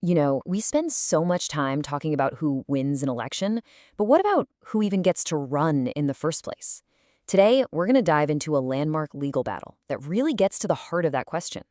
You know, we spend so much time talking about who wins an election, but what about who even gets to run in the first place? Today, we're going to dive into a landmark legal battle that really gets to the heart of that question.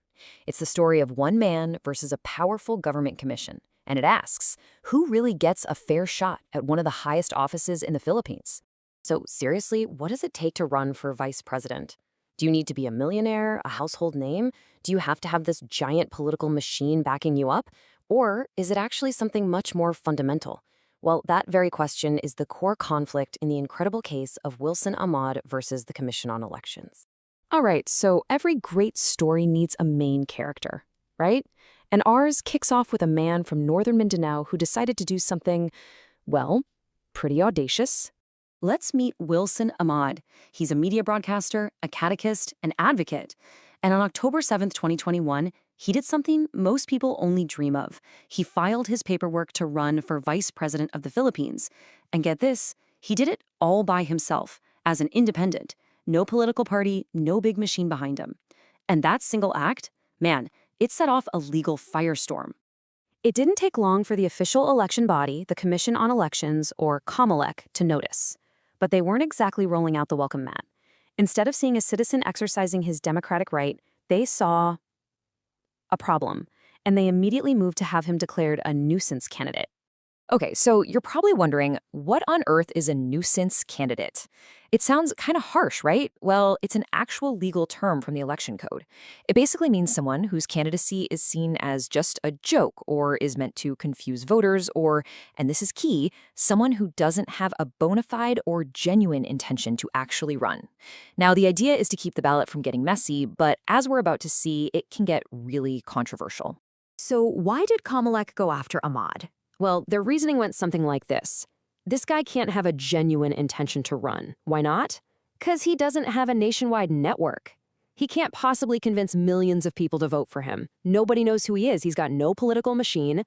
It's the story of one man versus a powerful government commission, and it asks, who really gets a fair shot at one of the highest offices in the Philippines? So seriously, what does it take to run for vice president? Do you need to be a millionaire, a household name? Do you have to have this giant political machine backing you up? Or is it actually something much more fundamental? Well, that very question is the core conflict in the incredible case of Wilson Ahmad versus the Commission on Elections. All right, so every great story needs a main character, right? And ours kicks off with a man from Northern Mindanao who decided to do something, well, pretty audacious. Let's meet Wilson Ahmad. He's a media broadcaster, a catechist, an advocate. And on October 7th, 2021, he did something most people only dream of. He filed his paperwork to run for vice president of the Philippines. And get this, he did it all by himself, as an independent. No political party, no big machine behind him. And that single act, man, it set off a legal firestorm. It didn't take long for the official election body, the Commission on Elections, or COMELEC, to notice. But they weren't exactly rolling out the welcome mat. Instead of seeing a citizen exercising his democratic right, they saw a problem, and they immediately moved to have him declared a nuisance candidate. Okay, so you're probably wondering, what on earth is a nuisance candidate? It sounds kind of harsh, right? Well, it's an actual legal term from the election code. It basically means someone whose candidacy is seen as just a joke or is meant to confuse voters or, and this is key, someone who doesn't have a bona fide or genuine intention to actually run. Now, the idea is to keep the ballot from getting messy, but as we're about to see, it can get really controversial. So why did COMELEC go after Ahmad? Well, their reasoning went something like this. This guy can't have a genuine intention to run. Why not? 'Cause he doesn't have a nationwide network. He can't possibly convince millions of people to vote for him. Nobody knows who he is. He's got no political machine.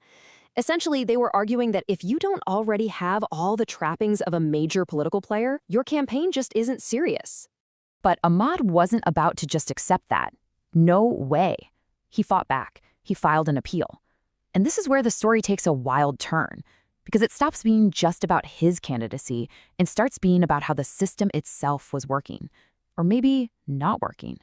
Essentially, they were arguing that if you don't already have all the trappings of a major political player, your campaign just isn't serious. But Ahmad wasn't about to just accept that. No way. He fought back. He filed an appeal. And this is where the story takes a wild turn, because it stops being just about his candidacy and starts being about how the system itself was working, or maybe not working.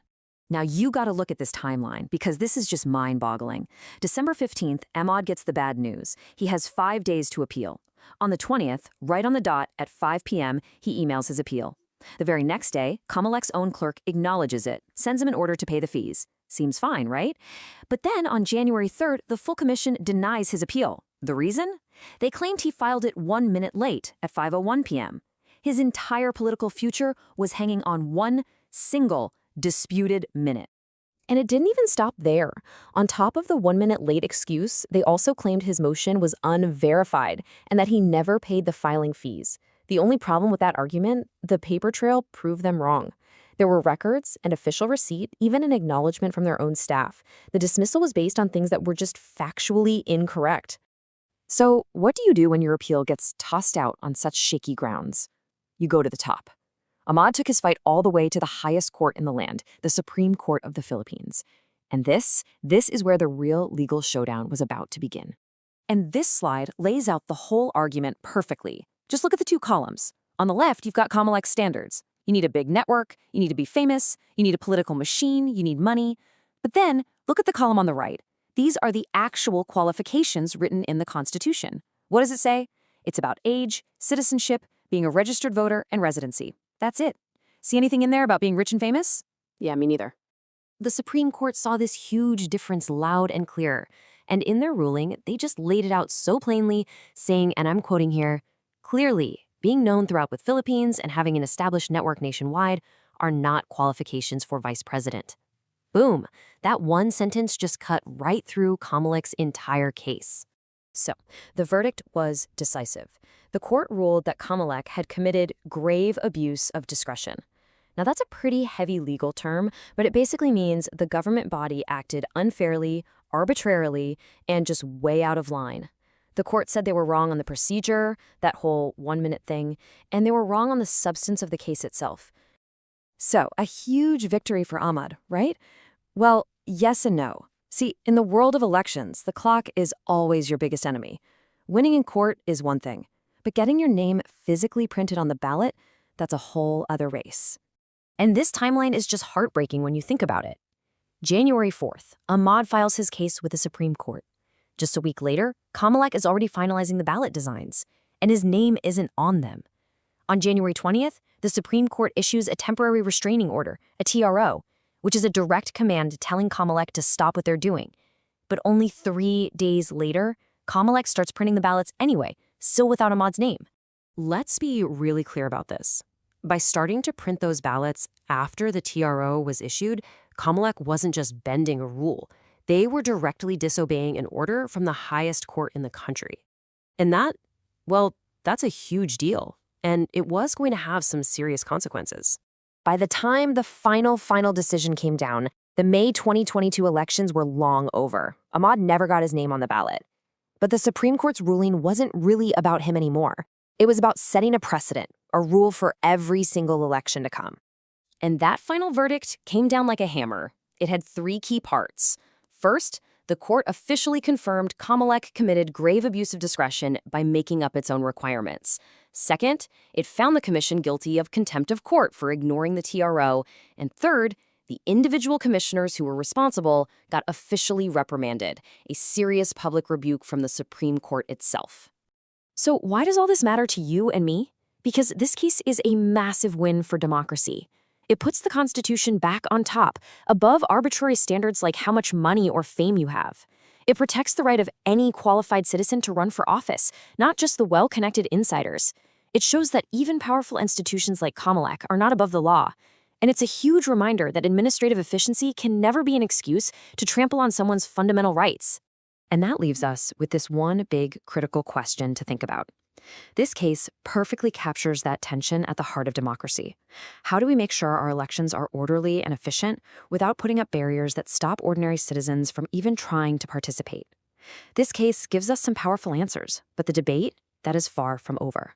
Now, you got to look at this timeline, because this is just mind-boggling. December 15th, Ahmad gets the bad news. He has 5 days to appeal. On the 20th, right on the dot at 5 p.m., he emails his appeal. The very next day, COMELEC's own clerk acknowledges it, sends him an order to pay the fees. Seems fine, right? But then on January 3rd, the full commission denies his appeal. The reason? They claimed he filed it 1 minute late at 5:01 p.m. His entire political future was hanging on one single disputed minute. And it didn't even stop there. On top of the 1 minute late excuse, they also claimed his motion was unverified and that he never paid the filing fees. The only problem with that argument, the paper trail proved them wrong. There were records, an official receipt, even an acknowledgement from their own staff. The dismissal was based on things that were just factually incorrect. So what do you do when your appeal gets tossed out on such shaky grounds? You go to the top. Ahmad took his fight all the way to the highest court in the land, the Supreme Court of the Philippines. And this is where the real legal showdown was about to begin. And this slide lays out the whole argument perfectly. Just look at the two columns. On the left, you've got COMELEC standards. You need a big network, you need to be famous, you need a political machine, you need money. But then, look at the column on the right. These are the actual qualifications written in the Constitution. What does it say? It's about age, citizenship, being a registered voter, and residency. That's it. See anything in there about being rich and famous? Yeah, me neither. The Supreme Court saw this huge difference loud and clear. And in their ruling, they just laid it out so plainly, saying, and I'm quoting here, clearly, being known throughout the Philippines and having an established network nationwide are not qualifications for vice president. Boom. That one sentence just cut right through COMELEC's entire case. So, the verdict was decisive. The court ruled that COMELEC had committed grave abuse of discretion. Now, that's a pretty heavy legal term, but it basically means the government body acted unfairly, arbitrarily, and just way out of line. The court said they were wrong on the procedure, that whole 1 minute thing, and they were wrong on the substance of the case itself. So, a huge victory for Ahmad, right? Well, yes and no. See, in the world of elections, the clock is always your biggest enemy. Winning in court is one thing, but getting your name physically printed on the ballot, that's a whole other race. And this timeline is just heartbreaking when you think about it. January 4th, Ahmad files his case with the Supreme Court. Just a week later, COMELEC is already finalizing the ballot designs, and his name isn't on them. On January 20th, the Supreme Court issues a temporary restraining order, a TRO, which is a direct command telling COMELEC to stop what they're doing. But only 3 days later, COMELEC starts printing the ballots anyway, still without Ahmad's name. Let's be really clear about this. By starting to print those ballots after the TRO was issued, COMELEC wasn't just bending a rule. They were directly disobeying an order from the highest court in the country. And that's a huge deal. And it was going to have some serious consequences. By the time the final decision came down, the May 2022 elections were long over. Ahmad never got his name on the ballot. But the Supreme Court's ruling wasn't really about him anymore. It was about setting a precedent, a rule for every single election to come. And that final verdict came down like a hammer. It had 3 key parts. First, the court officially confirmed COMELEC committed grave abuse of discretion by making up its own requirements. Second, it found the commission guilty of contempt of court for ignoring the TRO. And third, the individual commissioners who were responsible got officially reprimanded, a serious public rebuke from the Supreme Court itself. So why does all this matter to you and me? Because this case is a massive win for democracy. It puts the Constitution back on top, above arbitrary standards like how much money or fame you have. It protects the right of any qualified citizen to run for office, not just the well-connected insiders. It shows that even powerful institutions like COMELEC are not above the law. And it's a huge reminder that administrative efficiency can never be an excuse to trample on someone's fundamental rights. And that leaves us with this one big critical question to think about. This case perfectly captures that tension at the heart of democracy. How do we make sure our elections are orderly and efficient without putting up barriers that stop ordinary citizens from even trying to participate? This case gives us some powerful answers, but the debate, that is far from over.